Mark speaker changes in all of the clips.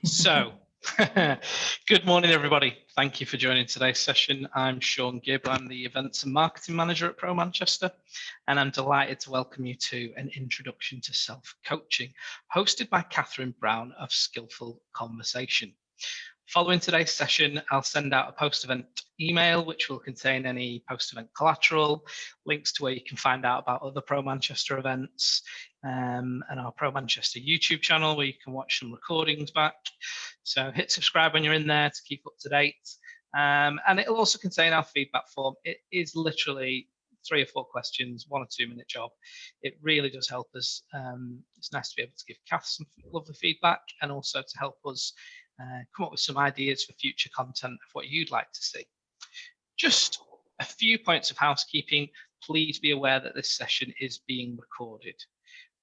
Speaker 1: So, good morning, everybody. Thank you for joining today's session. I'm Sean Gibb. I'm the Events and Marketing Manager at Pro Manchester, and I'm delighted to welcome you to an introduction to self-coaching, hosted by Cath Brown of Skillful Conversation. Following today's session, I'll send out a post-event email, which will contain any post-event collateral, links to where you can find out about other Pro Manchester events, and our Pro Manchester YouTube channel, where you can watch some recordings back. So hit subscribe when you're in there to keep up to date. And it'll also contain our feedback form. It is literally 3 or 4 questions, 1 or 2 minute job. It really does help us. It's nice to be able to give Cath some lovely feedback, and also to help us come up with some ideas for future content of what you'd like to see. Just a few points of housekeeping. Please be aware that this session is being recorded.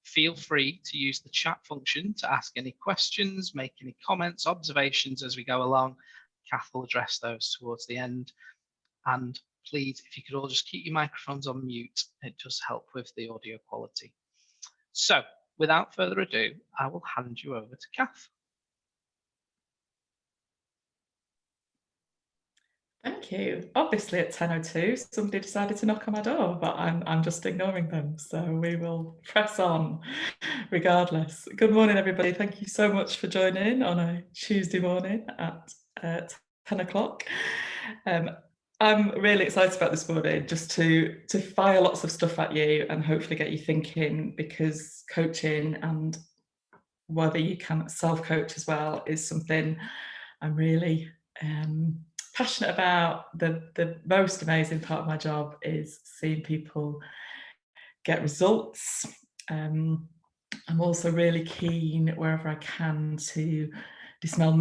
Speaker 1: Feel free to use the chat function to ask any questions, make any comments, observations as we go along. Cath will address those towards the end. And please, if you could all just keep your microphones on mute, it does help with the audio quality. So without further ado, I will hand you over to Cath.
Speaker 2: Thank you. Obviously at 10:02, somebody decided to knock on my door, but I'm just ignoring them. So we will press on regardless. Good morning, everybody. Thank you so much for joining on a Tuesday morning at 10 o'clock. I'm really excited about this morning, just to fire lots of stuff at you and hopefully get you thinking, because coaching, and whether you can self-coach as well, is something I'm really passionate about. The most amazing part of my job is seeing people get results. I'm also really keen, wherever I can, to dispel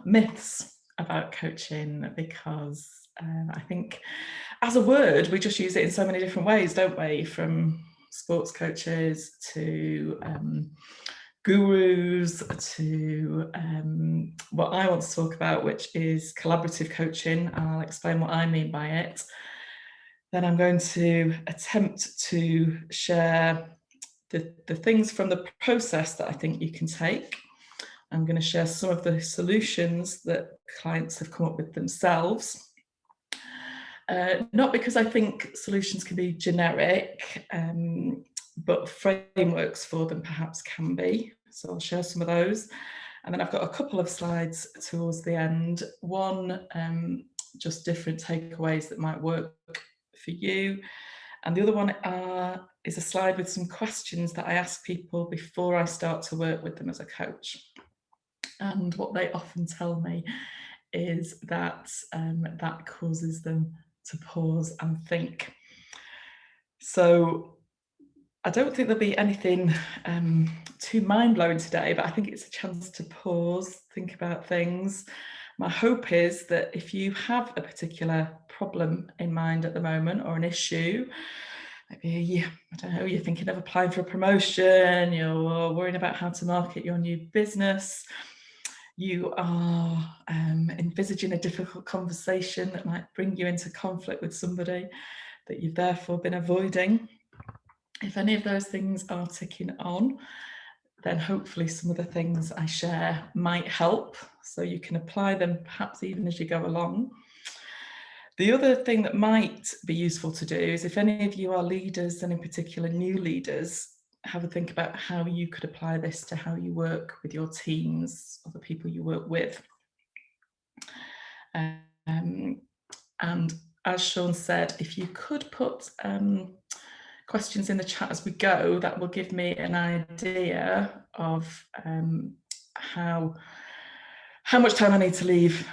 Speaker 2: myths about coaching, because I think as a word we just use it in so many different ways, don't we? From sports coaches to gurus to what I want to talk about, which is collaborative coaching, and I'll explain what I mean by it. Then I'm going to attempt to share the things from the process that I think you can take. I'm going to share some of the solutions that clients have come up with themselves. Not because I think solutions can be generic, but frameworks for them perhaps can be. So I'll share some of those. And then I've got a couple of slides towards the end. One, just different takeaways that might work for you. And the other one is a slide with some questions that I ask people before I start to work with them as a coach. And what they often tell me is that that causes them to pause and think. So I don't think there'll be anything too mind-blowing today, but I think it's a chance to pause, think about things. My hope is that if you have a particular problem in mind at the moment, or an issue, maybe I don't know, you're thinking of applying for a promotion, you're worrying about how to market your new business, you are envisaging a difficult conversation that might bring you into conflict with somebody that you've therefore been avoiding. If any of those things are ticking on, then hopefully some of the things I share might help, so you can apply them perhaps even as you go along. The other thing that might be useful to do is, if any of you are leaders, and in particular new leaders, have a think about how you could apply this to how you work with your teams or the people you work with. And as Sean said, if you could put questions in the chat as we go, that will give me an idea of how much time I need to leave.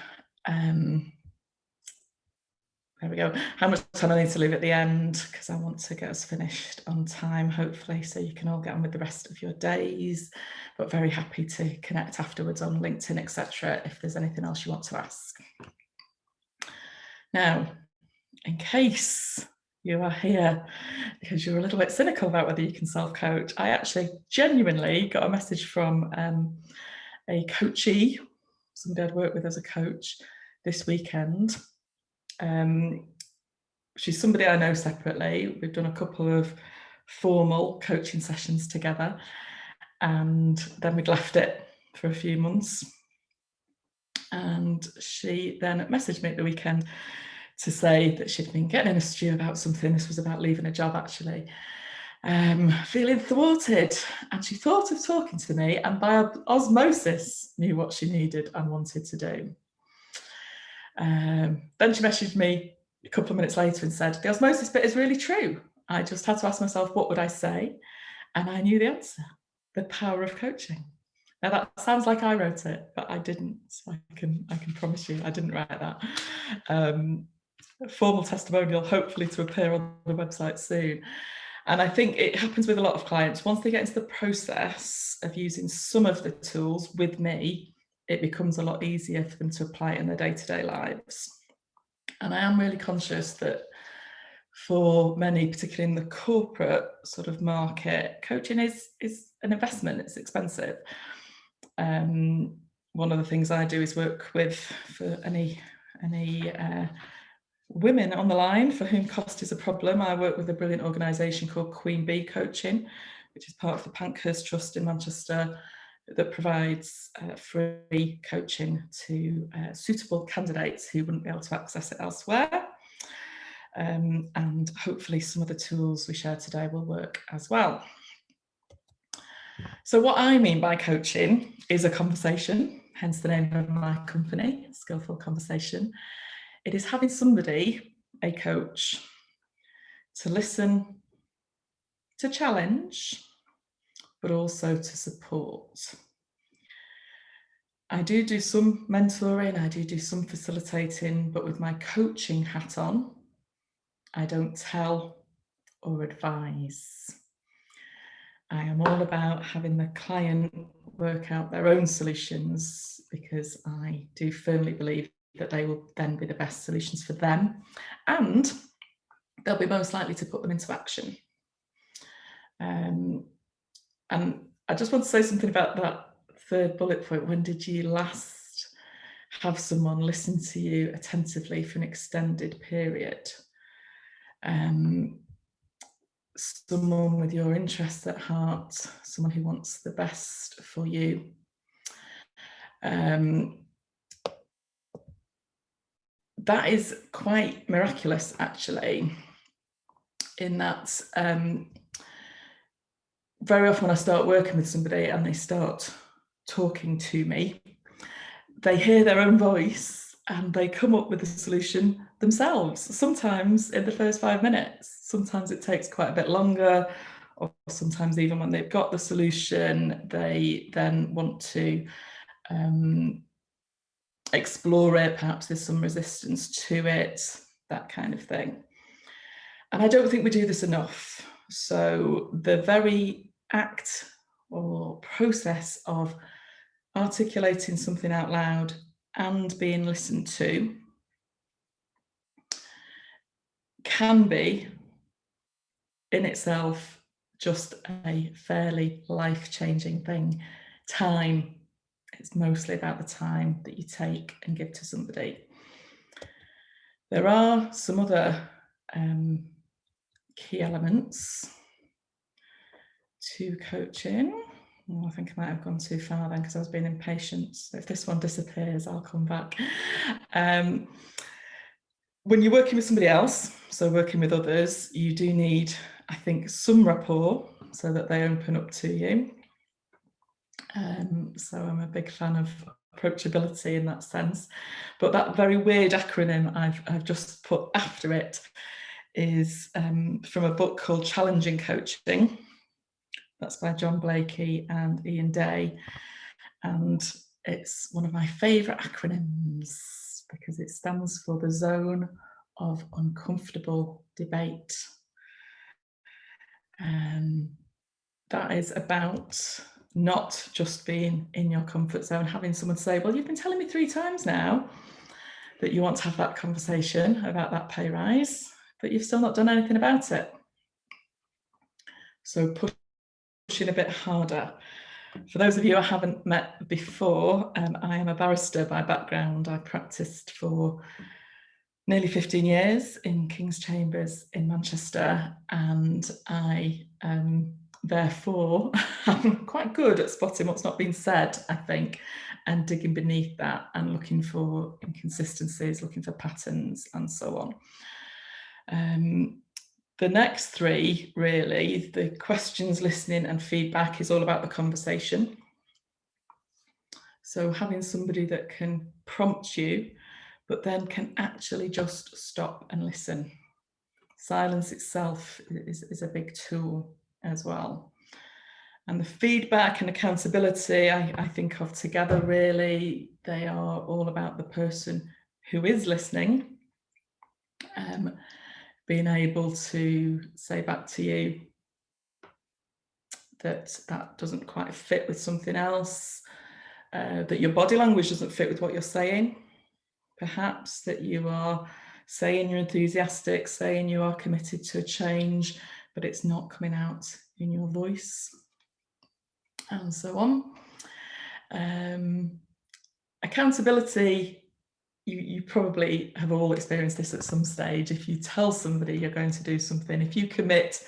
Speaker 2: There we go. How much time I need to leave at the end, because I want to get us finished on time, hopefully, so you can all get on with the rest of your days. But very happy to connect afterwards on LinkedIn, etc., if there's anything else you want to ask. Now, in case you are here because you're a little bit cynical about whether you can self-coach, I actually genuinely got a message from a coachee, somebody I'd worked with as a coach, this weekend. She's somebody I know separately. We've done a couple of formal coaching sessions together, and then we'd left it. for a few months. And she then messaged me at the weekend to say that she'd been getting in a stew about something. This was about leaving a job, actually. Feeling thwarted, and she thought of talking to me, and by osmosis knew what she needed and wanted to do. Then she messaged me a couple of minutes later and said, the osmosis bit is really true. I just had to ask myself, what would I say? And I knew the answer: the power of coaching. Now that sounds like I wrote it, but I didn't. So I can promise you I didn't write that. A formal testimonial, hopefully to appear on the website soon. And I think it happens with a lot of clients. Once they get into the process of using some of the tools with me, it becomes a lot easier for them to apply it in their day-to-day lives. And I am really conscious that for many, particularly in the corporate sort of market, coaching is an investment. It's expensive. One of the things I do is work with, for any women on the line for whom cost is a problem, I work with a brilliant organisation called Queen Bee Coaching, which is part of the Pankhurst Trust in Manchester, that provides free coaching to suitable candidates who wouldn't be able to access it elsewhere. And hopefully some of the tools we share today will work as well. So what I mean by coaching is a conversation, hence the name of my company, Skillful Conversation. It is having somebody, a coach, to listen, to challenge, but also to support. I do some mentoring, I do some facilitating, but with my coaching hat on, I don't tell or advise. I am all about having the client work out their own solutions, because I do firmly believe that they will then be the best solutions for them, and they'll be most likely to put them into action. And I just want to say something about that third bullet point. When did you last have someone listen to you attentively for an extended period? Someone with your interests at heart, someone who wants the best for you. That is quite miraculous, actually, in that very often when I start working with somebody and they start talking to me, they hear their own voice and they come up with a solution themselves, sometimes in the first 5 minutes. Sometimes it takes quite a bit longer, or sometimes even when they've got the solution, they then want to explore it. Perhaps there's some resistance to it, that kind of thing. And I don't think we do this enough. So the very act or process of articulating something out loud and being listened to can be in itself just a fairly life-changing thing. Time, it's mostly about the time that you take and give to somebody. There are some other key elements to coaching. Oh, I think I might have gone too far then because I was being impatient. So if this one disappears, I'll come back. When you're working with somebody else, so working with others, you do need, I think, some rapport so that they open up to you. So I'm a big fan of approachability in that sense. But that very weird acronym I've just put after it is from a book called Challenging Coaching. That's by John Blakey and Ian Day. And it's one of my favourite acronyms because it stands for the zone of uncomfortable debate. That is about not just being in your comfort zone, having someone say, well, you've been telling me 3 times now that you want to have that conversation about that pay rise, but you've still not done anything about it. So pushing a bit harder. For those of you I haven't met before, I am a barrister by background. I practiced for nearly 15 years in King's Chambers in Manchester, and I therefore am quite quite good at spotting what's not been said, I think, and digging beneath that and looking for inconsistencies, looking for patterns, and so on. The next three, really, the questions, listening, and feedback, is all about the conversation. So having somebody that can prompt you, but then can actually just stop and listen. Silence itself is a big tool as well. And the feedback and accountability, I think of together, really. They are all about the person who is listening, being able to say back to you that that doesn't quite fit with something else, that your body language doesn't fit with what you're saying, perhaps that you are saying you're enthusiastic, saying you are committed to a change, but it's not coming out in your voice, and so on. Accountability, you probably have all experienced this at some stage. If you tell somebody you're going to do something, if you commit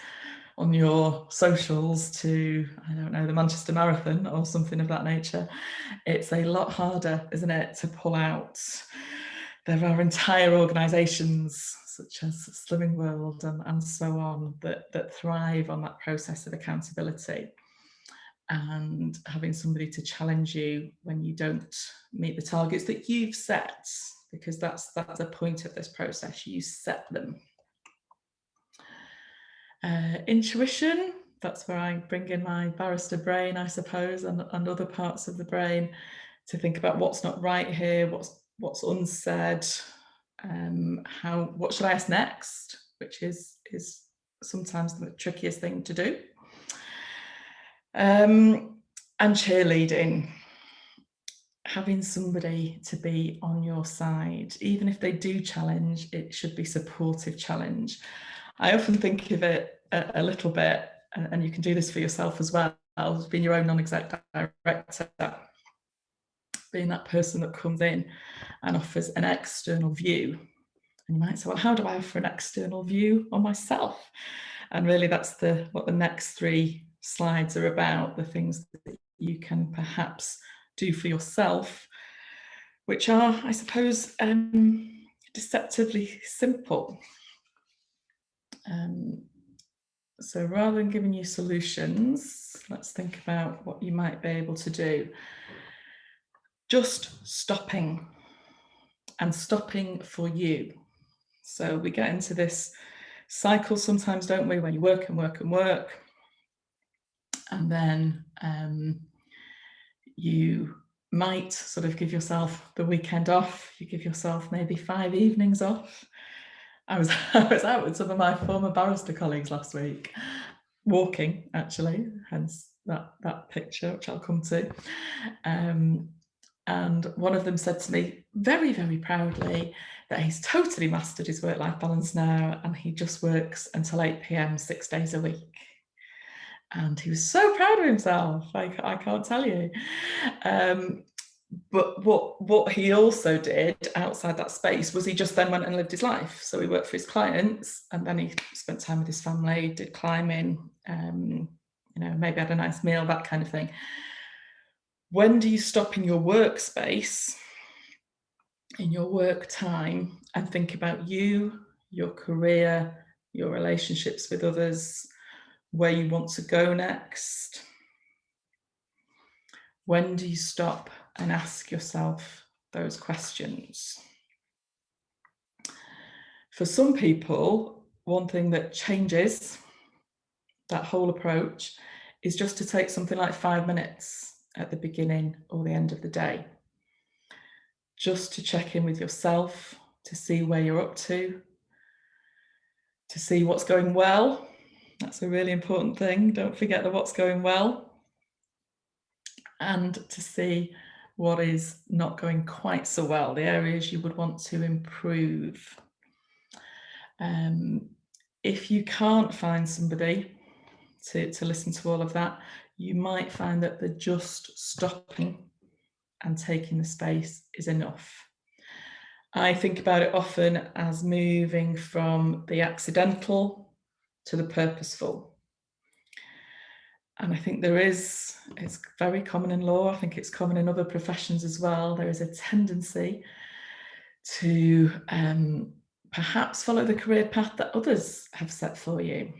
Speaker 2: on your socials to, I don't know, the Manchester Marathon or something of that nature, it's a lot harder, isn't it, to pull out. There are entire organisations such as Slimming World and so on that thrive on that process of accountability, and having somebody to challenge you when you don't meet the targets that you've set, because that's a point of this process, you set them. Intuition, that's where I bring in my barrister brain, I suppose, and other parts of the brain to think about what's not right here, what's unsaid, what should I ask next, which is sometimes the trickiest thing to do. And cheerleading, having somebody to be on your side, even if they do challenge, it should be supportive challenge. I often think of it a little bit, and you can do this for yourself as well, as being your own non-exec director, being that person that comes in and offers an external view. And you might say, well, how do I offer an external view on myself? And really that's what the next three slides are about, the things that you can perhaps do for yourself, which are, I suppose, deceptively simple. So rather than giving you solutions, let's think about what you might be able to do. Just stopping, and stopping for you. So we get into this cycle sometimes, don't we, when you work and work and work, and then you might sort of give yourself the weekend off. You give yourself maybe 5 evenings off. I was out with some of my former barrister colleagues last week, walking, actually, hence that picture, which I'll come to. And one of them said to me very, very proudly that he's totally mastered his work-life balance now, and he just works until 8 p.m. 6 days a week. And he was so proud of himself, I can't tell you. But what he also did outside that space was he just then went and lived his life. So he worked for his clients, and then he spent time with his family, did climbing, maybe had a nice meal, that kind of thing. When do you stop in your workspace, in your work time, and think about you, your career, your relationships with others, where you want to go next? When do you stop and ask yourself those questions? For some people, one thing that changes that whole approach is just to take something like 5 minutes at the beginning or the end of the day, just to check in with yourself, to see where you're up to see what's going well. That's a really important thing. Don't forget the what's going well. And to see what is not going quite so well, the areas you would want to improve. If you can't find somebody to listen to all of that, you might find that the just stopping and taking the space is enough. I think about it often as moving from the accidental to the purposeful. And I think it's very common in law, I think it's common in other professions as well, there is a tendency to perhaps follow the career path that others have set for you,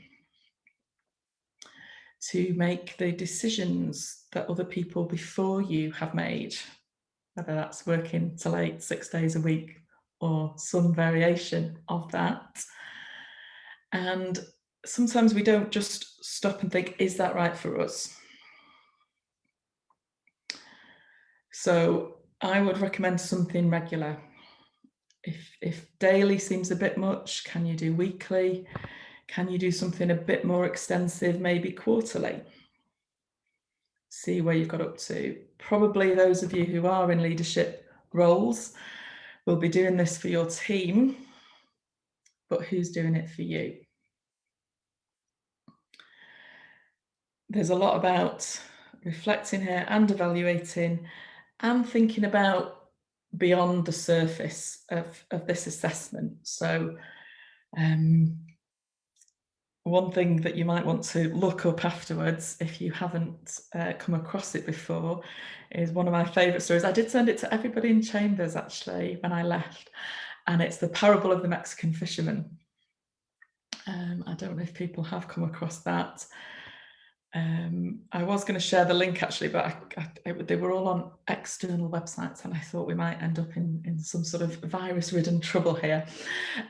Speaker 2: to make the decisions that other people before you have made, whether that's working till 8, 6 days a week, or some variation of that. And sometimes we don't just stop and think, is that right for us? So I would recommend something regular. If daily seems a bit much, can you do weekly? Can you do something a bit more extensive, maybe quarterly? See where you've got up to. Probably those of you who are in leadership roles will be doing this for your team, but who's doing it for you? There's a lot about reflecting here and evaluating and thinking about beyond the surface of this assessment. So one thing that you might want to look up afterwards, if you haven't come across it before, is one of my favourite stories. I did send it to everybody in Chambers actually when I left, and it's the parable of the Mexican fisherman. I don't know if people have come across that. I was going to share the link actually, but they were all on external websites, and I thought we might end up in some sort of virus-ridden trouble here.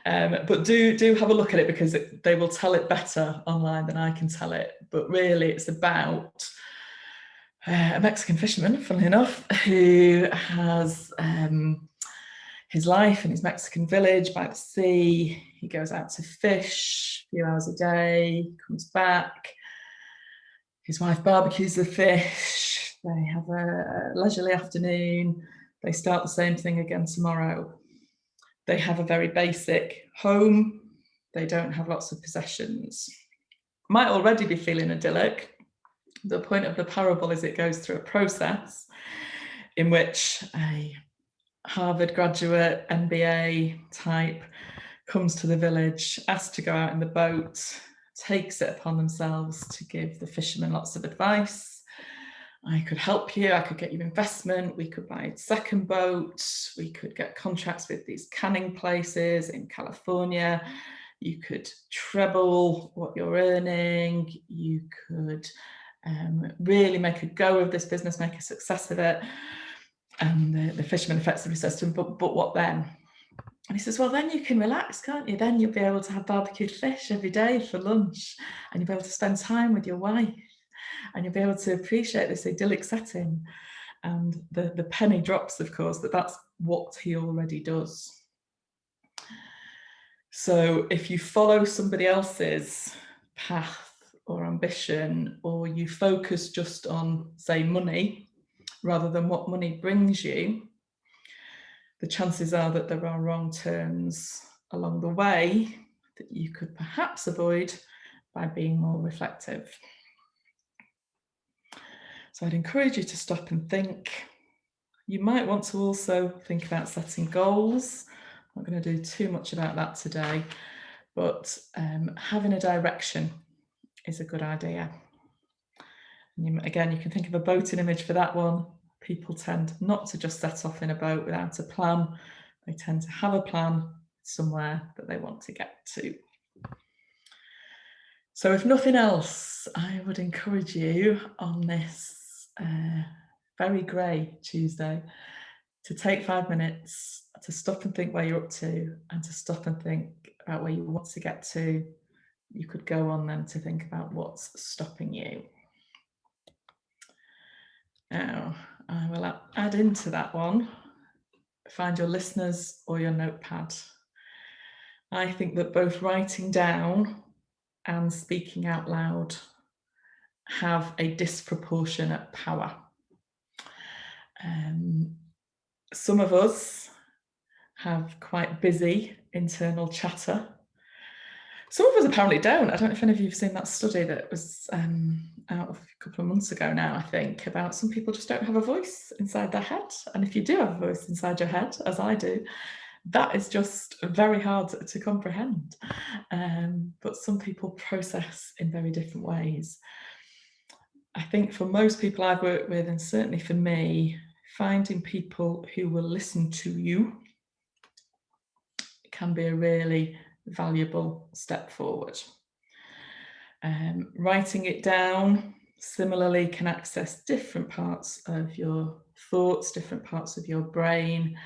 Speaker 2: But do have a look at it, because they will tell it better online than I can tell it. But really, it's about a Mexican fisherman, funnily enough, who has his life in his Mexican village by the sea. He goes out to fish a few hours a day, comes back. His wife barbecues the fish, they have a leisurely afternoon, they start the same thing again tomorrow. They have a very basic home, they don't have lots of possessions. Might already be feeling idyllic. The point of the parable is it goes through a process in which a Harvard graduate, MBA type, comes to the village, asked to go out in the boat, takes it upon themselves to give the fishermen lots of advice. I could help you, I could get you investment, we could buy a second boat, we could get contracts with these canning places in California, you could treble what you're earning, you could really make a go of this business, make a success of it. And the fisherman effectively says to him, but what then? And he says, well, then you can relax, can't you? Then you'll be able to have barbecued fish every day for lunch, and you'll be able to spend time with your wife, and you'll be able to appreciate this idyllic setting. And the penny drops, of course, that's what he already does. So if you follow somebody else's path or ambition, or you focus just on, say, money, rather than what money brings you, the chances are that there are wrong turns along the way that you could perhaps avoid by being more reflective. So I'd encourage you to stop and think. You might want to also think about setting goals. I'm not going to do too much about that today, but having a direction is a good idea. And again, you can think of a boating image for that one. People tend not to just set off in a boat without a plan. They tend to have a plan somewhere that they want to get to. So if nothing else, I would encourage you on this very grey Tuesday to take 5 minutes to stop and think where you're up to, and to stop and think about where you want to get to. You could go on then to think about what's stopping you. Now, I will add into that one, find your listeners or your notepad. I think that both writing down and speaking out loud have a disproportionate power. Some of us have quite busy internal chatter. Some of us apparently don't. I don't know if any of you have seen that study that was out a couple of months ago now, I think, about some people just don't have a voice inside their head. And if you do have a voice inside your head, as I do, that is just very hard to comprehend. But some people process in very different ways. I think for most people I've worked with, and certainly for me, finding people who will listen to you can be a really valuable step forward. Writing it down, similarly, can access different parts of your thoughts, different parts of your brain,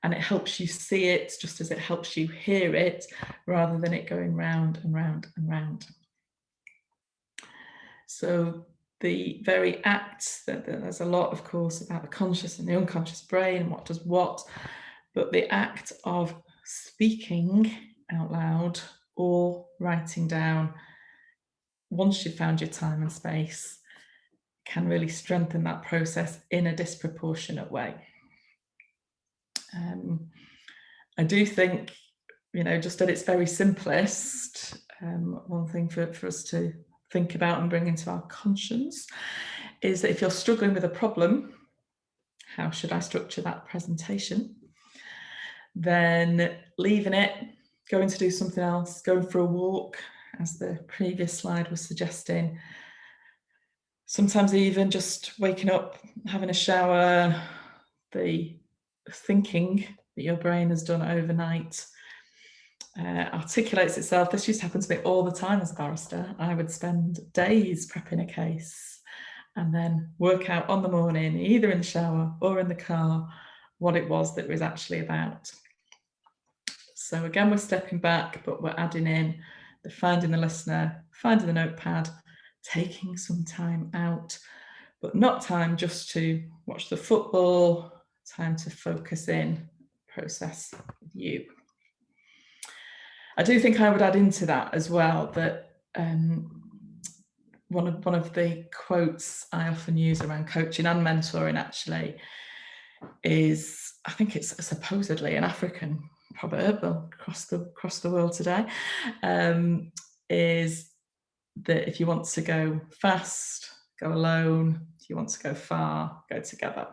Speaker 2: and it helps you see it just as it helps you hear it, rather than it going round and round and round. So the very act, that there's a lot, of course, about the conscious and the unconscious brain and what does what, but the act of speaking out loud or writing down, once you've found your time and space, can really strengthen that process in a disproportionate way. I do think, just at its very simplest, one thing for us to think about and bring into our conscience is that if you're struggling with a problem, how should I structure that presentation? Then leaving it, going to do something else, going for a walk, as the previous slide was suggesting. Sometimes even just waking up, having a shower, the thinking that your brain has done overnight articulates itself. This used to happen to me all the time as a barrister. I would spend days prepping a case and then work out on the morning, either in the shower or in the car, what it was that it was actually about. So again, we're stepping back, but we're adding in the finding the listener, finding the notepad, taking some time out, but not time just to watch the football, time to focus in, process with you. I do think I would add into that as well that one of the quotes I often use around coaching and mentoring actually is, I think it's supposedly an African proverb across the world today, is that if you want to go fast, go alone. If you want to go far, go together.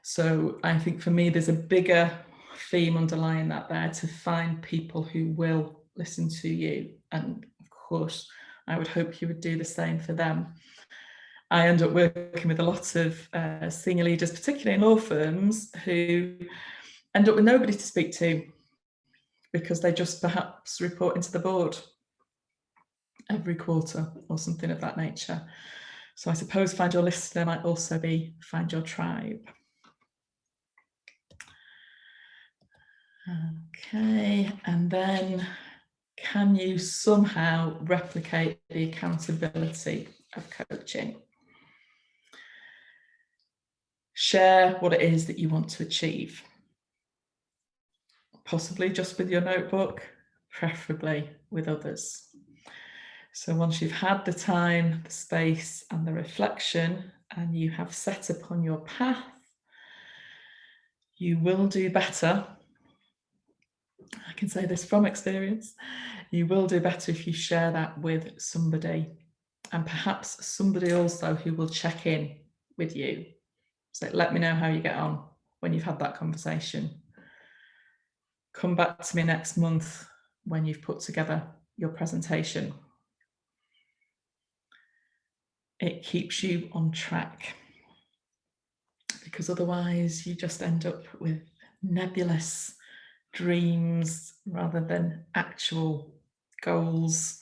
Speaker 2: So I think for me, there's a bigger theme underlying that there, to find people who will listen to you. And of course, I would hope you would do the same for them. I end up working with a lot of senior leaders, particularly in law firms, who end up with nobody to speak to because they just perhaps report into the board every quarter or something of that nature. So I suppose find your listener might also be find your tribe. Okay, and then can you somehow replicate the accountability of coaching? Share what it is that you want to achieve. Possibly just with your notebook, preferably with others. So once you've had the time, the space, and the reflection, and you have set upon your path, you will do better. I can say this from experience. You will do better if you share that with somebody, and perhaps somebody also who will check in with you. So let me know how you get on when you've had that conversation. Come back to me next month when you've put together your presentation. It keeps you on track, because otherwise you just end up with nebulous dreams rather than actual goals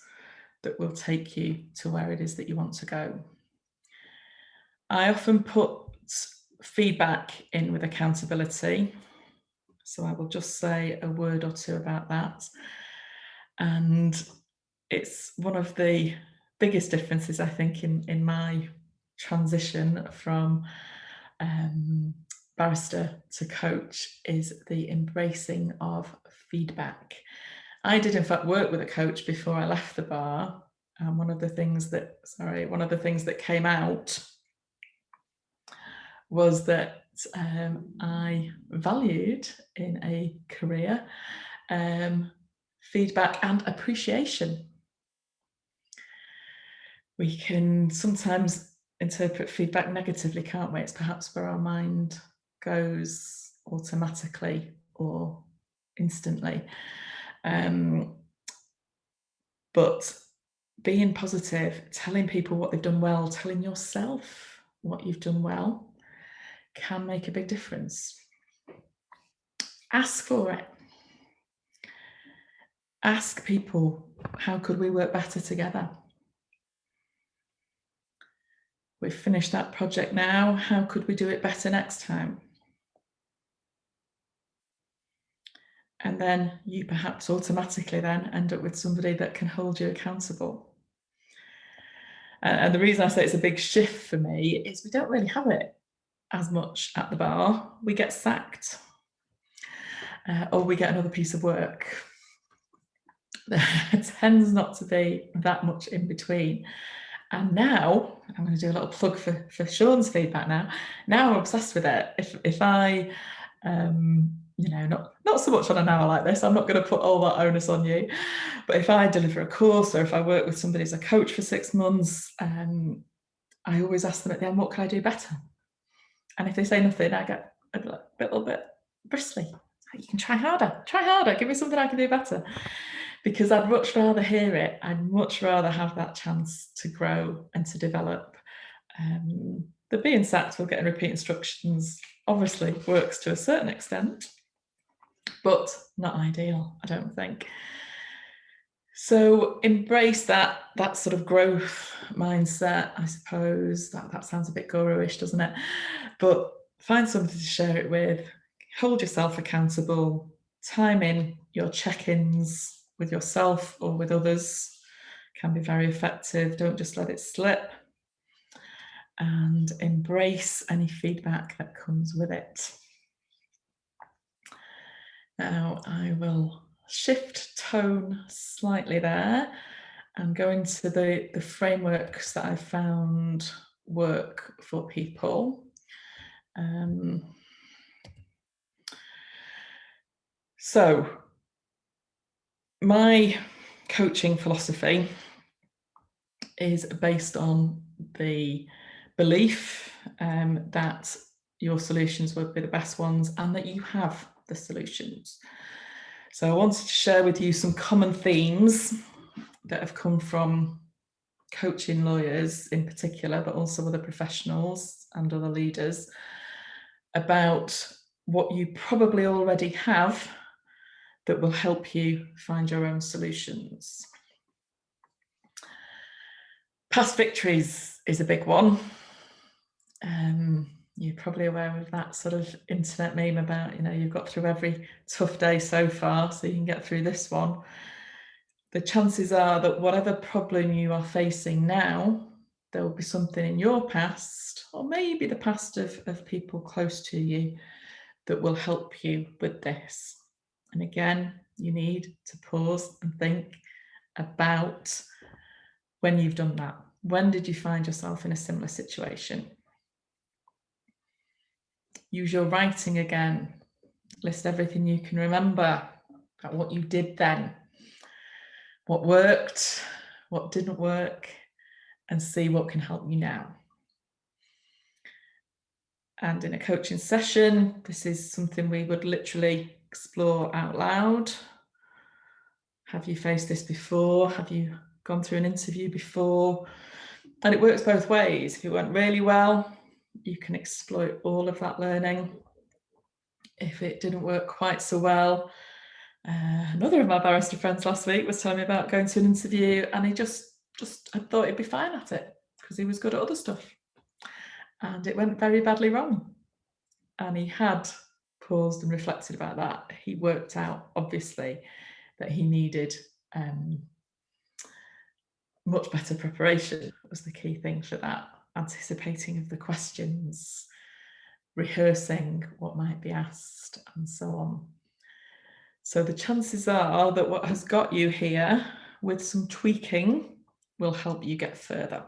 Speaker 2: that will take you to where it is that you want to go. I often put feedback in with accountability, so I will just say a word or two about that. And it's one of the biggest differences, I think, in my transition from barrister to coach, is the embracing of feedback. I did in fact work with a coach before I left the bar, and one of the things that came out was that I valued in a career feedback and appreciation. We can sometimes interpret feedback negatively, can't we? It's perhaps where our mind goes automatically or instantly. But being positive, telling people what they've done well, telling yourself what you've done well can make a big difference. Ask for it. Ask people, how could we work better together? We've finished that project now. How could we do it better next time? And then you perhaps automatically then end up with somebody that can hold you accountable. And the reason I say it's a big shift for me is we don't really have it as much at the bar. We get sacked or we get another piece of work. There tends not to be that much in between. And now, I'm going to do a little plug for Sean's feedback now. Now I'm obsessed with it. If I, not so much on an hour like this, I'm not going to put all that onus on you. But if I deliver a course or if I work with somebody as a coach for 6 months, I always ask them at the end, what can I do better? And if they say nothing, I get a little bit bristly. You can try harder, give me something I can do better. Because I'd much rather hear it. I'd much rather have that chance to grow and to develop. The being sacked or getting repeat instructions obviously works to a certain extent, but not ideal, I don't think. So embrace that sort of growth mindset, I suppose. That sounds a bit guru-ish, doesn't it? But find somebody to share it with, hold yourself accountable, time in your check-ins with yourself or with others can be very effective. Don't just let it slip, and embrace any feedback that comes with it. Now I will shift tone slightly there and go into the frameworks that I found work for people. So my coaching philosophy is based on the belief that your solutions will be the best ones and that you have the solutions. So I wanted to share with you some common themes that have come from coaching lawyers in particular, but also other professionals and other leaders, about what you probably already have that will help you find your own solutions. Past victories is a big one. You're probably aware of that sort of internet meme about, you've got through every tough day so far, so you can get through this one. The chances are that whatever problem you are facing now, there will be something in your past, or maybe the past of people close to you, that will help you with this. And again, you need to pause and think about when you've done that. When did you find yourself in a similar situation? Use your writing again. List everything you can remember about what you did then, what worked, what didn't work, and see what can help you now. And in a coaching session, this is something we would literally explore out loud. Have you faced this before? Have you gone through an interview before? And it works both ways. If it went really well, you can exploit all of that learning. If it didn't work quite so well, another of my barrister friends last week was telling me about going to an interview, and he just I thought he'd be fine at it because he was good at other stuff. And it went very badly wrong. And he had paused and reflected about that. He worked out, obviously, that he needed much better preparation was the key thing for that. Anticipating of the questions, rehearsing what might be asked, and so on. So the chances are that what has got you here, with some tweaking, will help you get further.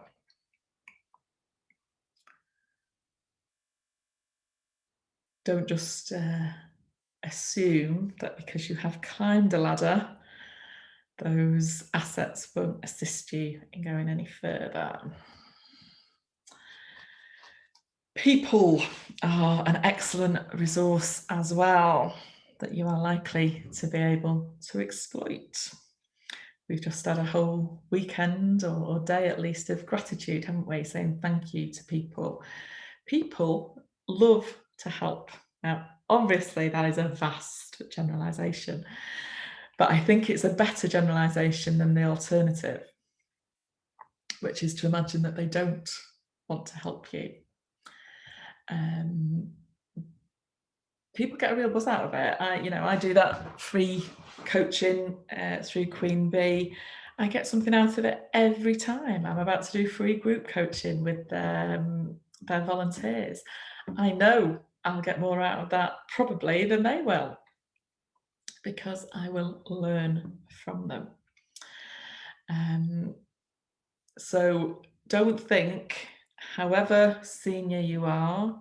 Speaker 2: Don't just assume that because you have climbed a ladder, those assets won't assist you in going any further. People are an excellent resource as well that you are likely to be able to exploit. we've just had a whole weekend or day at least of gratitude, haven't we? Saying thank you to people. People love to help. Now, obviously, that is a vast generalisation, but I think it's a better generalisation than the alternative, which is to imagine that they don't want to help you. People get a real buzz out of it. I do that free coaching through Queen Bee. I get something out of it every time. I'm about to do free group coaching with their volunteers. I know I'll get more out of that probably than they will, because I will learn from them. So don't think, however senior you are,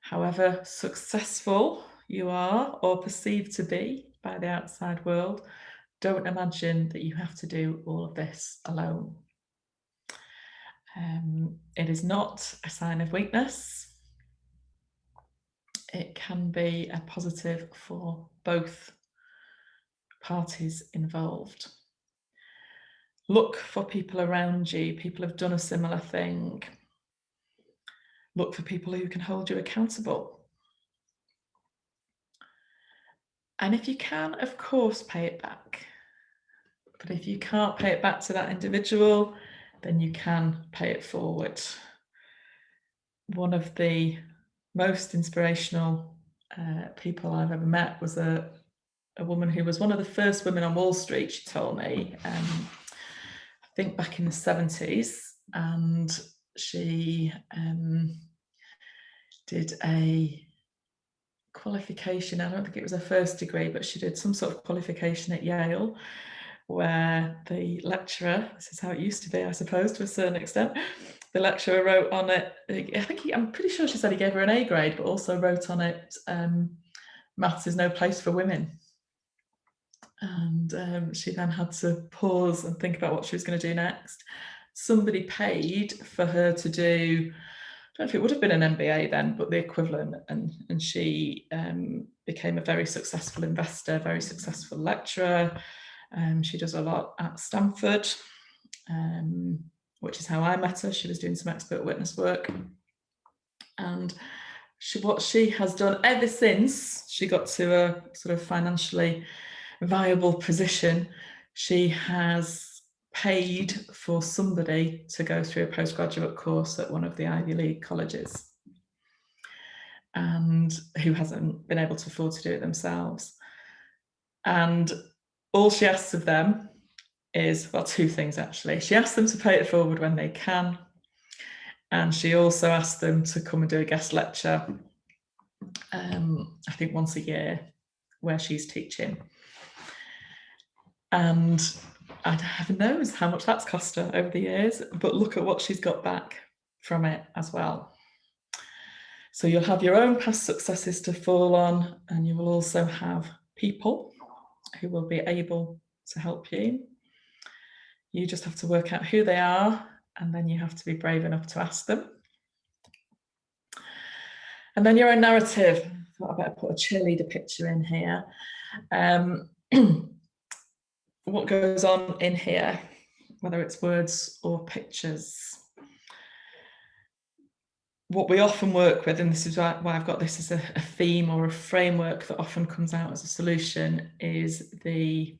Speaker 2: however successful you are or perceived to be by the outside world, don't imagine that you have to do all of this alone. It is not a sign of weakness. It can be a positive for both parties involved. Look for people around you. People have done a similar thing. Look for people who can hold you accountable. And if you can, of course, pay it back. But if you can't pay it back to that individual, then you can pay it forward. One of the most inspirational people I've ever met was a woman who was one of the first women on Wall Street, she told me, I think back in the 70s, and she did a qualification. I don't think it was her first degree, but she did some sort of qualification at Yale, where the lecturer, this is how it used to be, I suppose, to a certain extent, the lecturer wrote on it, I'm pretty sure she said he gave her an A grade, but also wrote on it, maths is no place for women. And she then had to pause and think about what she was going to do next. Somebody paid for her to do, I don't know if it would have been an MBA then, but the equivalent. And she became a very successful investor, very successful lecturer. She does a lot at Stanford, which is how I met her. She was doing some expert witness work. And what she has done ever since she got to a sort of financially viable position, she has paid for somebody to go through a postgraduate course at one of the Ivy League colleges, and who hasn't been able to afford to do it themselves. And all she asks of them is, well, two things actually. She asks them to pay it forward when they can, and she also asks them to come and do a guest lecture, I think once a year, where she's teaching. And heaven knows how much that's cost her over the years, but look at what she's got back from it as well. So you'll have your own past successes to fall on, and you will also have people who will be able to help you. You just have to work out who they are, and then you have to be brave enough to ask them. And then your own narrative. I thought I better put a cheerleader picture in here. What goes on in here, whether it's words or pictures. What we often work with, and this is why I've got this as a theme or a framework that often comes out as a solution, is the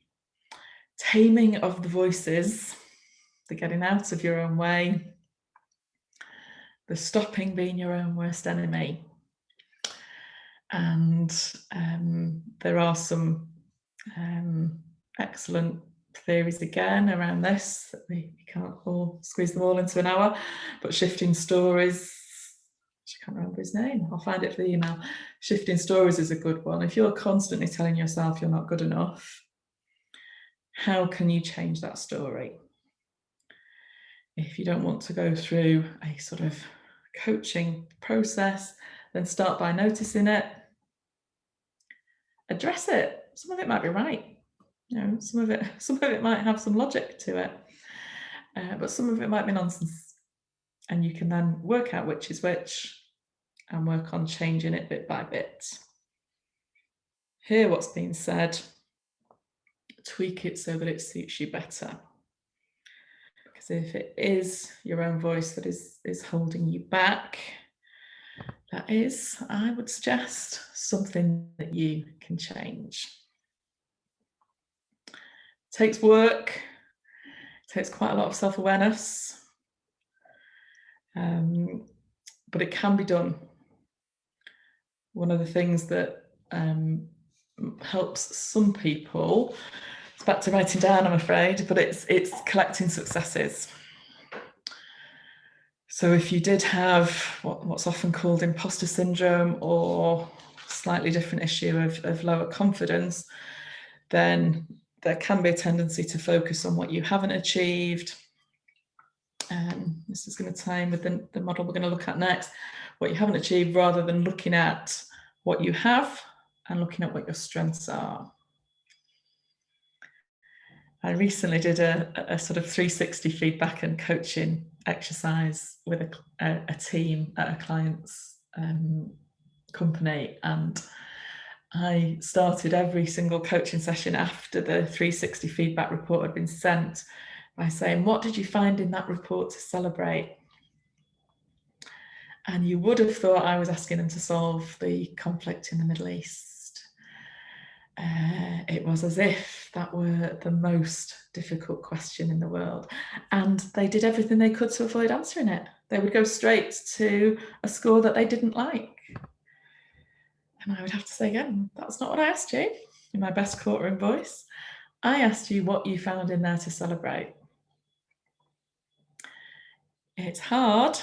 Speaker 2: taming of the voices, the getting out of your own way, the stopping being your own worst enemy. And there are some excellent theories again around this. We can't all squeeze them all into an hour, but shifting stories, I can't remember his name, I'll find it for the email. Shifting stories is a good one. If you're constantly telling yourself you're not good enough, how can you change that story? If you don't want to go through a sort of coaching process, then start by noticing it, address it. Some of it might be right. Some of it might have some logic to it, but some of it might be nonsense. And you can then work out which is which and work on changing it bit by bit. Hear what's being said, tweak it so that it suits you better. Because if it is your own voice that is holding you back, that is, I would suggest, something that you can change. It takes work, it takes quite a lot of self-awareness, but it can be done. One of the things that helps some people, it's back to writing down, I'm afraid, but it's collecting successes. So if you did have what's often called imposter syndrome or slightly different issue of lower confidence, then there can be a tendency to focus on what you haven't achieved. This is going to tie in with the model we're going to look at next, what you haven't achieved, rather than looking at what you have and looking at what your strengths are. I recently did a sort of 360 feedback and coaching exercise with a team at a client's company, and I started every single coaching session after the 360 feedback report had been sent by saying, what did you find in that report to celebrate? And you would have thought I was asking them to solve the conflict in the Middle East. It was as if that were the most difficult question in the world. And they did everything they could to avoid answering it. They would go straight to a score that they didn't like. And I would have to say again, that's not what I asked you in my best courtroom voice. I asked you what you found in there to celebrate. It's hard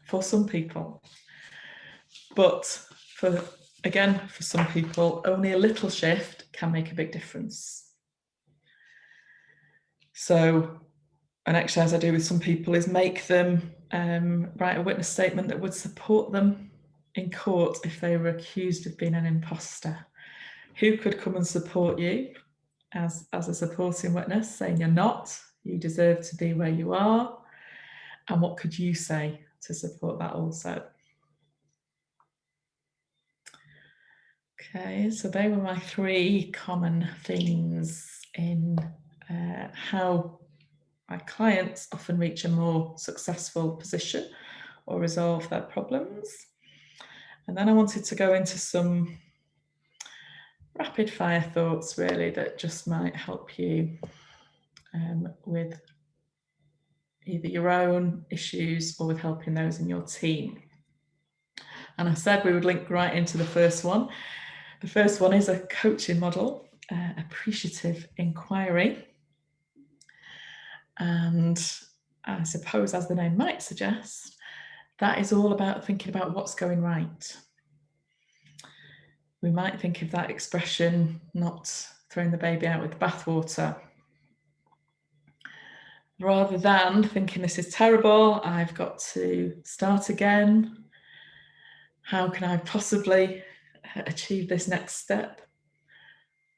Speaker 2: for some people, but for some people, only a little shift can make a big difference. So an exercise I do with some people is make them write a witness statement that would support them in court if they were accused of being an imposter. Who could come and support you as a supporting witness, saying you're not, you deserve to be where you are, and what could you say to support that also? Okay, so they were my 3 common themes in how my clients often reach a more successful position or resolve their problems. And then I wanted to go into some rapid fire thoughts, really, that just might help you with either your own issues or with helping those in your team. And I said we would link right into the first one. The first one is a coaching model, appreciative inquiry. And I suppose, as the name might suggest, that is all about thinking about what's going right. We might think of that expression, not throwing the baby out with the bathwater. Rather than thinking this is terrible, I've got to start again. How can I possibly achieve this next step?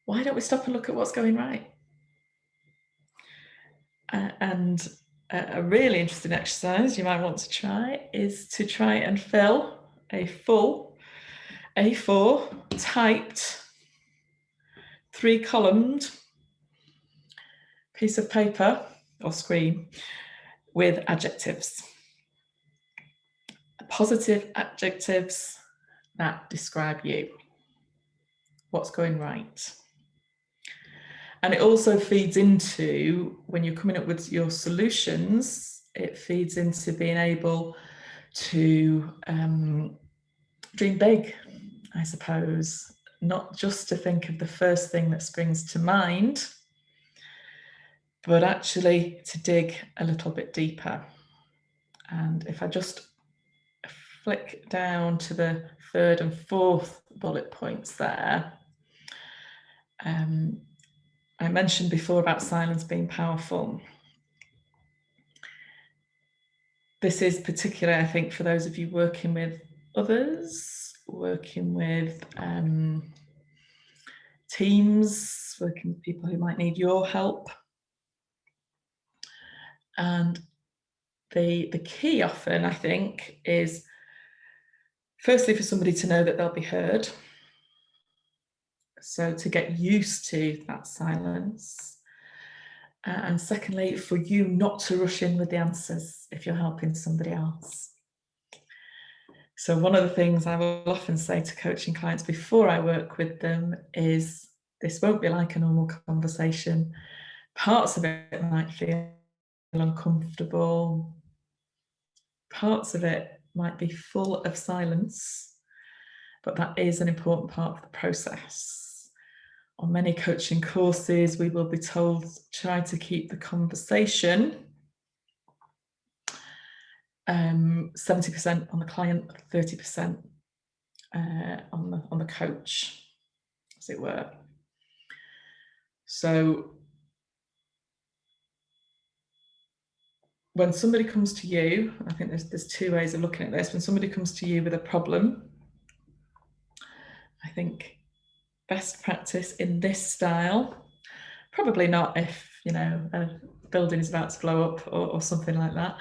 Speaker 2: Why don't we stop and look at what's going right? And a really interesting exercise you might want to try is to try and fill a full A4 typed 3-columned piece of paper or screen with adjectives. Positive adjectives that describe you. What's going right? And it also feeds into, when you're coming up with your solutions, it feeds into being able to dream big, I suppose. Not just to think of the first thing that springs to mind, but actually to dig a little bit deeper. And if I just flick down to the 3rd and 4th bullet points there, I mentioned before about silence being powerful. This is particular, I think, for those of you working with others, working with teams, working with people who might need your help. And the key often, I think, is firstly for somebody to know that they'll be heard. So to get used to that silence. And secondly, for you not to rush in with the answers if you're helping somebody else. So one of the things I will often say to coaching clients before I work with them is, this won't be like a normal conversation. Parts of it might feel uncomfortable. Parts of it might be full of silence, but that is an important part of the process. On many coaching courses, we will be told, try to keep the conversation 70% on the client, 30% on the coach, as it were. So when somebody comes to you, I think there's two ways of looking at this. When somebody comes to you with a problem, I think best practice in this style, probably not if, you know, a building is about to blow up or something like that.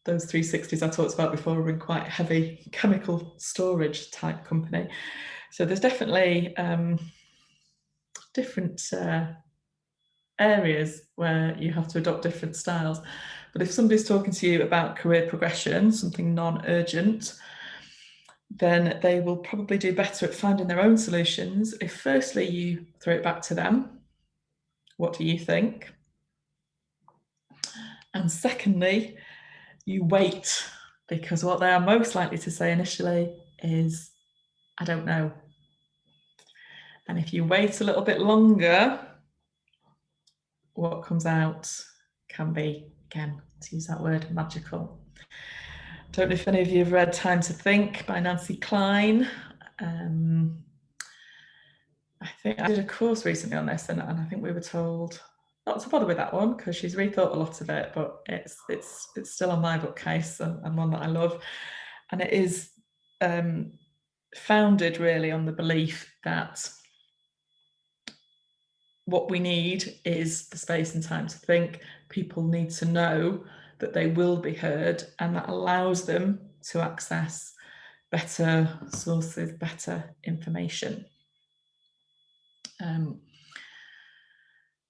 Speaker 2: Those 360s I talked about before are in quite heavy chemical storage type company. So there's definitely different areas where you have to adopt different styles. But if somebody's talking to you about career progression, something non-urgent, then they will probably do better at finding their own solutions if firstly you throw it back to them. What do you think? And secondly, you wait, because what they are most likely to say initially is, I don't know. And if you wait a little bit longer, what comes out can be, again, to use that word, magical. Don't know if any of you have read Time to Think by Nancy Klein. I think I did a course recently on this, and I think we were told not to bother with that one because she's rethought a lot of it, but it's still on my bookcase and one that I love. And it is founded really on the belief that what we need is the space and time to think. People need to know that they will be heard, and that allows them to access better sources, better information.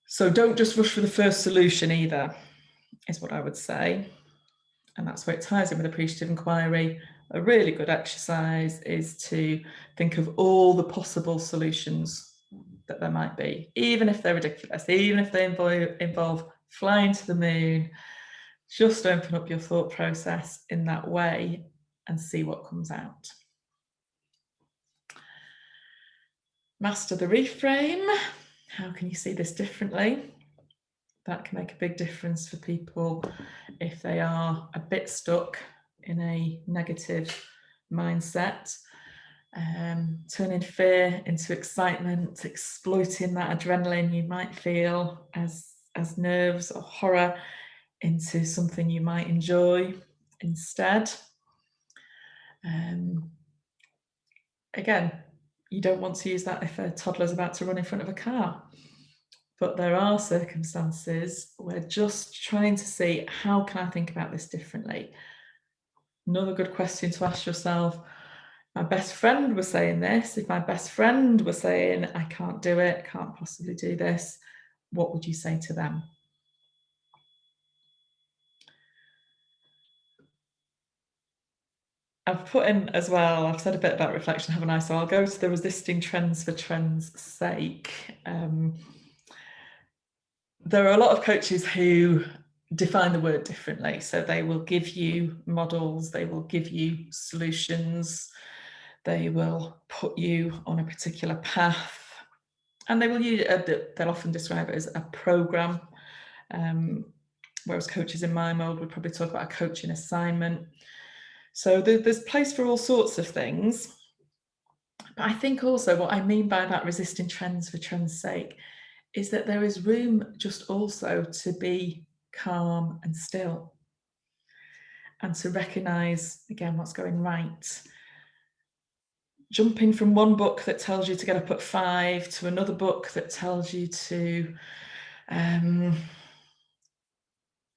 Speaker 2: So don't just rush for the first solution either, is what I would say. And that's where it ties in with appreciative inquiry. A really good exercise is to think of all the possible solutions that there might be, even if they're ridiculous, even if they involve flying to the moon. Just open up your thought process in that way and see what comes out. Master the reframe. How can you see this differently? That can make a big difference for people if they are a bit stuck in a negative mindset. Turning fear into excitement, exploiting that adrenaline you might feel as nerves or horror into something you might enjoy instead. Again, you don't want to use that if a toddler's about to run in front of a car. But there are circumstances where just trying to see, how can I think about this differently? Another good question to ask yourself, my best friend was saying this. If my best friend was saying, I can't do it, can't possibly do this, what would you say to them? I've put in as well, I've said a bit about reflection, haven't I? So I'll go to the resisting trends for trends' sake. There are a lot of coaches who define the word differently. So they will give you models, they will give you solutions, they will put you on a particular path, and they will use, they'll often describe it as a program. Whereas coaches in my mold would probably talk about a coaching assignment. So there's place for all sorts of things. But I think also what I mean by that resisting trends for trends' sake is that there is room just also to be calm and still, and to recognise, again, what's going right. Jumping from one book that tells you to get up at 5 to another book that tells you to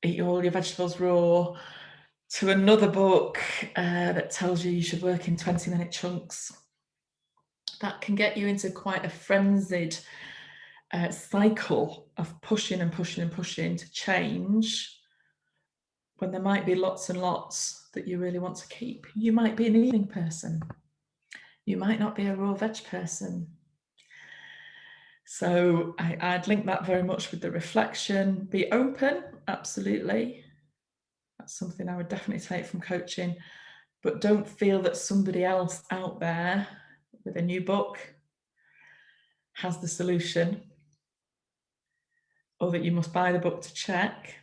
Speaker 2: eat all your vegetables raw, to another book that tells you should work in 20-minute chunks. that can get you into quite a frenzied cycle of pushing and pushing and pushing to change, when there might be lots and lots that you really want to keep. You might be an evening person. You might not be a raw veg person. So I'd link that very much with the reflection. Be open, absolutely. That's something I would definitely take from coaching. But don't feel that somebody else out there with a new book has the solution, or that you must buy the book to check.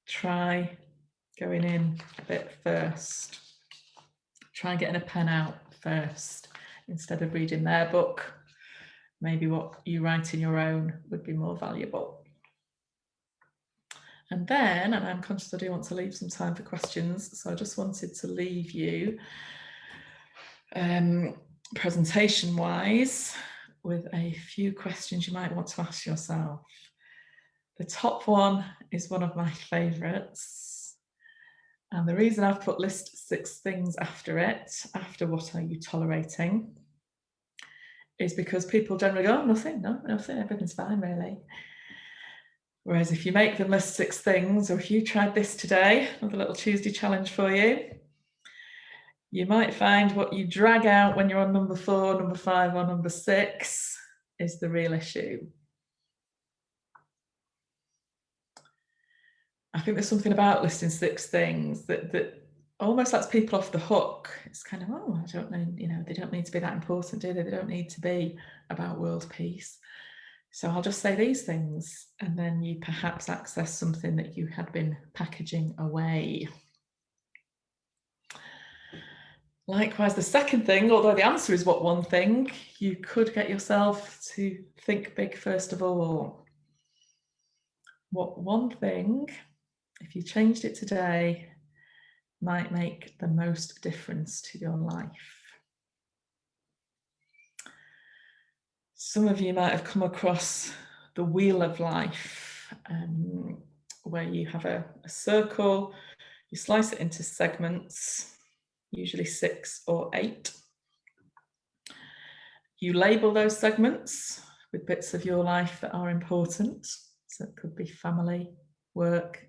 Speaker 2: Try going in a bit first. Try getting a pen out first instead of reading their book. Maybe what you write in your own would be more valuable. And then, and I'm conscious I do want to leave some time for questions, so I just wanted to leave you presentation-wise with a few questions you might want to ask yourself. The top one is one of my favourites. And the reason I've put list 6 things after it, after what are you tolerating, is because people generally go, oh, nothing, everything's fine, really. Whereas if you make them list 6 things, or if you tried this today, another little Tuesday challenge for you, you might find what you drag out when you're on number 4, number 5, or number 6 is the real issue. I think there's something about listing 6 things that almost lets people off the hook. It's kind of, oh, I don't know, they don't need to be that important, do they? They don't need to be about world peace. So I'll just say these things, and then you perhaps access something that you had been packaging away. Likewise, the second thing, although the answer is what one thing, you could get yourself to think big first of all. What one thing, if you changed it today, might make the most difference to your life? Some of you might have come across the wheel of life, where you have a circle, you slice it into segments, usually 6 or 8. You label those segments with bits of your life that are important. So it could be family, work,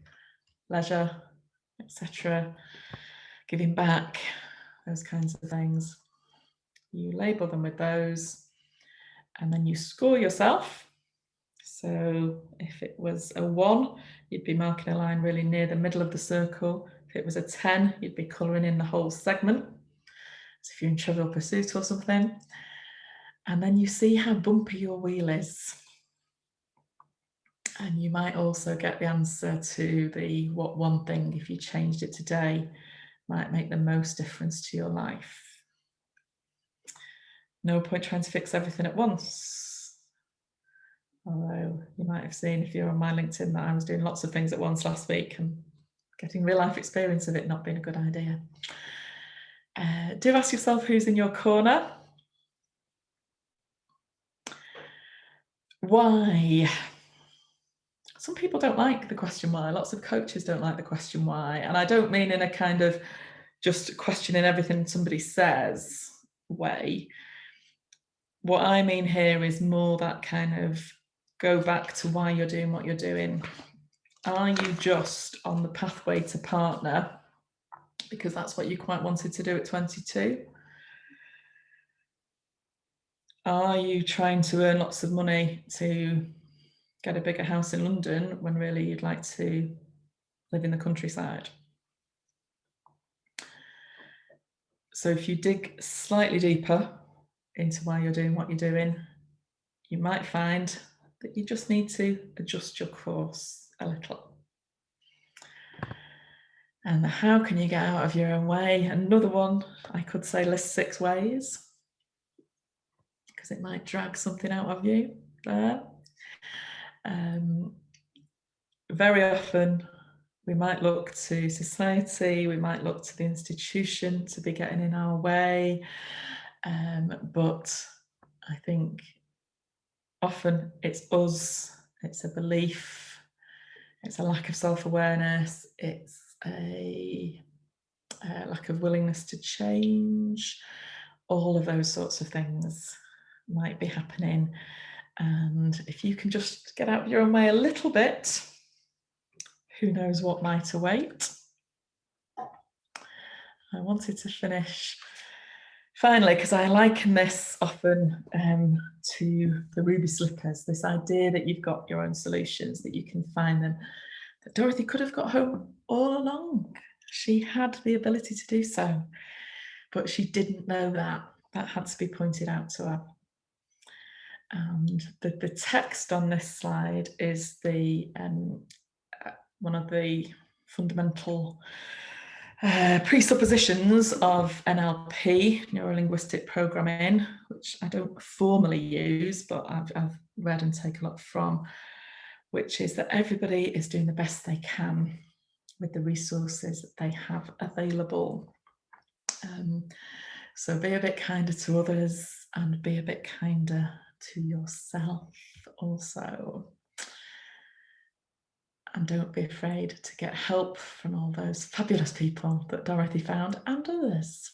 Speaker 2: leisure, etc., giving back, those kinds of things. You label them with those, and then you score yourself. So if it was a 1, you'd be marking a line really near the middle of the circle. If it was a 10, you'd be colouring in the whole segment. So if you're in Trivial Pursuit or something. And then you see how bumpy your wheel is. And you might also get the answer to the what one thing, if you changed it today, might make the most difference to your life. No point trying to fix everything at once. Although you might have seen, if you're on my LinkedIn, that I was doing lots of things at once last week and getting real life experience of it not being a good idea. Do ask yourself who's in your corner. Why? Some people don't like the question why. Lots of coaches don't like the question why. And I don't mean in a kind of just questioning everything somebody says way. What I mean here is more that kind of go back to why you're doing what you're doing. Are you just on the pathway to partner because that's what you quite wanted to do at 22? Are you trying to earn lots of money to get a bigger house in London when really you'd like to live in the countryside? So if you dig slightly deeper into why you're doing what you're doing, you might find that you just need to adjust your course a little. And how can you get out of your own way? Another one, I could say list 6 ways, because it might drag something out of you there. Very often we might look to society, we might look to the institution to be getting in our way, but I think often it's us, it's a belief, it's a lack of self-awareness, it's a lack of willingness to change, all of those sorts of things might be happening. And if you can just get out of your own way a little bit, who knows what might await. I wanted to finish finally, because I liken this often to the Ruby Slippers, this idea that you've got your own solutions, that you can find them, that Dorothy could have got home all along. She had the ability to do so, but she didn't know that. That had to be pointed out to her. And the text on this slide is the one of the fundamental presuppositions of NLP, neuro-linguistic programming, which I don't formally use, but I've read and taken a lot from, which is that everybody is doing the best they can with the resources that they have available. So be a bit kinder to others and be a bit kinder to yourself also. And don't be afraid to get help from all those fabulous people that Dorothy found and others.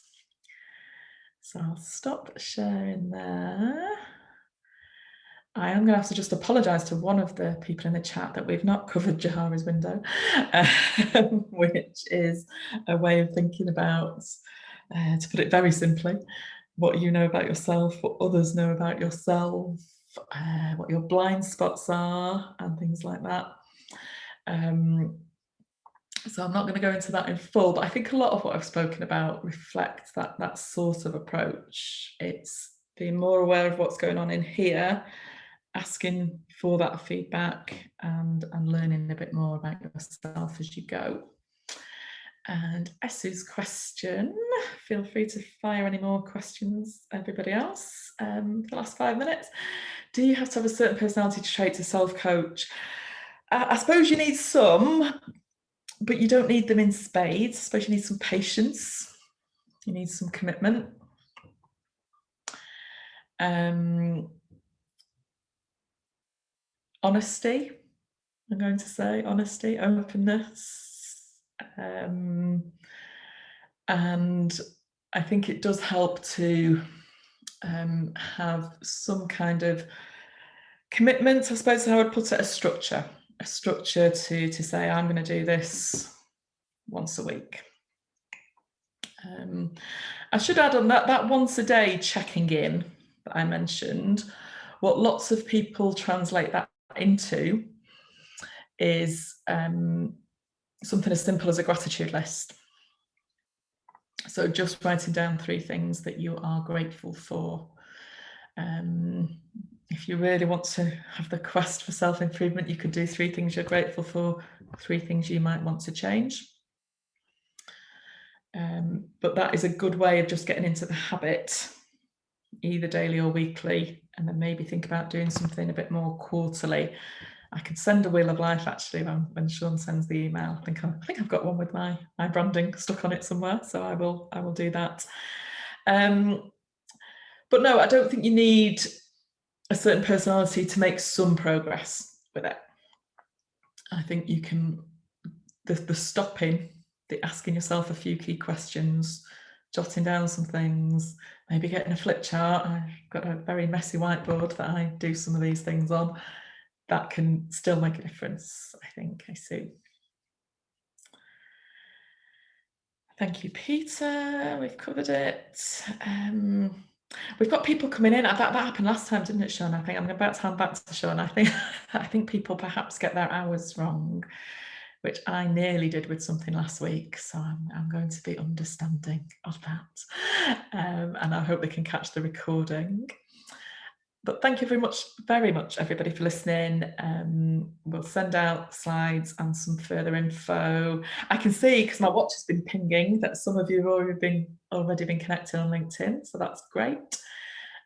Speaker 2: So I'll stop sharing there. I am going to have to just apologise to one of the people in the chat that we've not covered Johari's window, which is a way of thinking about, to put it very simply, what you know about yourself, what others know about yourself, what your blind spots are, and things like that. So I'm not going to go into that in full, but I think a lot of what I've spoken about reflects that sort of approach. It's being more aware of what's going on in here, asking for that feedback and learning a bit more about yourself as you go. And Esu's question, feel free to fire any more questions, everybody else, for the last 5 minutes. Do you have to have a certain personality trait to self-coach? I suppose you need some, but you don't need them in spades. I suppose you need some patience. You need some commitment. Honesty, I'm going to say, honesty, openness. And I think it does help to have some kind of commitment, I suppose how I would put it, a structure to say, I'm going to do this once a week. I should add on that once a day checking in that I mentioned, what lots of people translate that into is something as simple as a gratitude list. So just writing down 3 things that you are grateful for. If you really want to have the quest for self-improvement, you could do 3 things you're grateful for, 3 things you might want to change. But that is a good way of just getting into the habit, either daily or weekly, and then maybe think about doing something a bit more quarterly. I could send a Wheel of Life actually when Sean sends the email. I think I've got one with my branding stuck on it somewhere, so I will do that. But no, I don't think you need a certain personality to make some progress with it. I think you can, the stopping, the asking yourself a few key questions, jotting down some things, maybe getting a flip chart. I've got a very messy whiteboard that I do some of these things on. That can still make a difference, I think. I see. Thank you, Peter. We've covered it. We've got people coming in. That happened last time, didn't it, Sean? I think I'm about to hand back to Sean. I think people perhaps get their hours wrong, which I nearly did with something last week. So I'm going to be understanding of that. And I hope they can catch the recording. But thank you very much, everybody, for listening. We'll send out slides and some further info. I can see, because my watch has been pinging, that some of you have already been connected on LinkedIn, so that's great.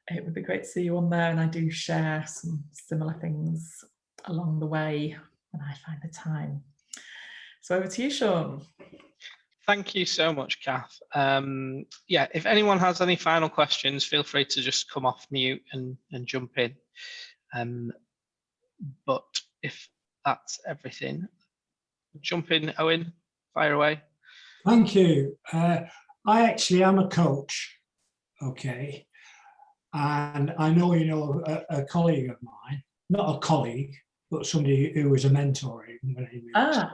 Speaker 2: It would be great to see you on there, and I do share some similar things along the way when I find the time. So over to you, Sean.
Speaker 1: Thank you so much, Cath. Yeah, if anyone has any final questions, feel free to just come off mute and jump in. But if that's everything, jump in, Owen, fire away.
Speaker 3: Thank you. I actually am a coach. okay? And I know you know a colleague of mine, not a colleague, but somebody who was a mentor when he moved,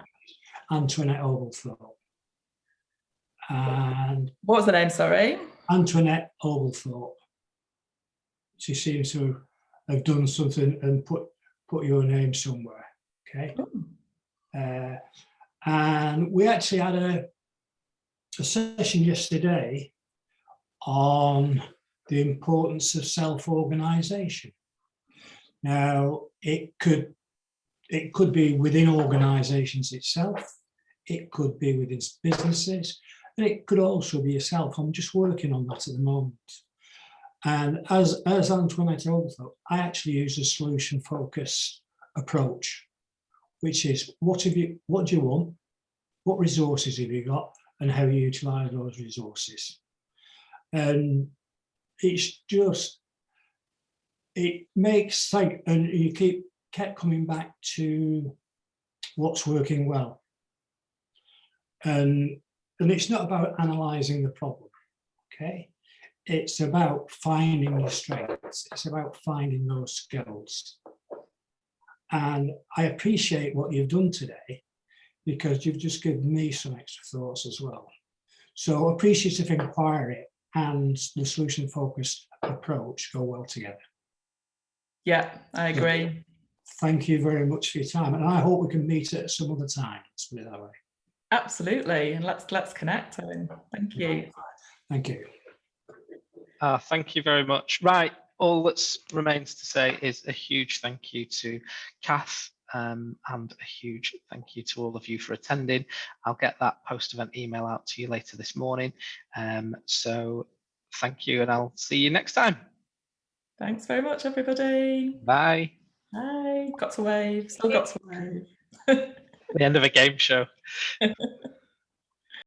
Speaker 3: Antoinette Oglethorpe. And
Speaker 2: what was the name, sorry?
Speaker 3: Antoinette Oglethorpe. She seems to have done something and put your name somewhere, okay? And we actually had a session yesterday on the importance of self-organisation. Now, it could be within organisations itself, it could be within businesses, and it could also be yourself. I'm just working on that at the moment. And as Antoinette Oglethorpe, I actually use a solution-focused approach, which is what do you want, what resources have you got, and how you utilise those resources. And it's just, it makes like, and you kept coming back to what's working well. And it's not about analysing the problem, okay? It's about finding your strengths. It's about finding those skills. And I appreciate what you've done today, because you've just given me some extra thoughts as well. So appreciative inquiry and the solution-focused approach go well together.
Speaker 2: Yeah, I agree.
Speaker 3: Thank you very much for your time, and I hope we can meet at some other time. Let's put it that way.
Speaker 2: Absolutely, and let's connect. Thank you.
Speaker 3: Thank you.
Speaker 1: Thank you very much. Right, all that remains to say is a huge thank you to Cath, and a huge thank you to all of you for attending. I'll get that post-event email out to you later this morning. So thank you, and I'll see you next time.
Speaker 2: Thanks very much, everybody.
Speaker 1: Bye.
Speaker 2: Bye. Got to wave. Still got to wave.
Speaker 1: The end of a game show.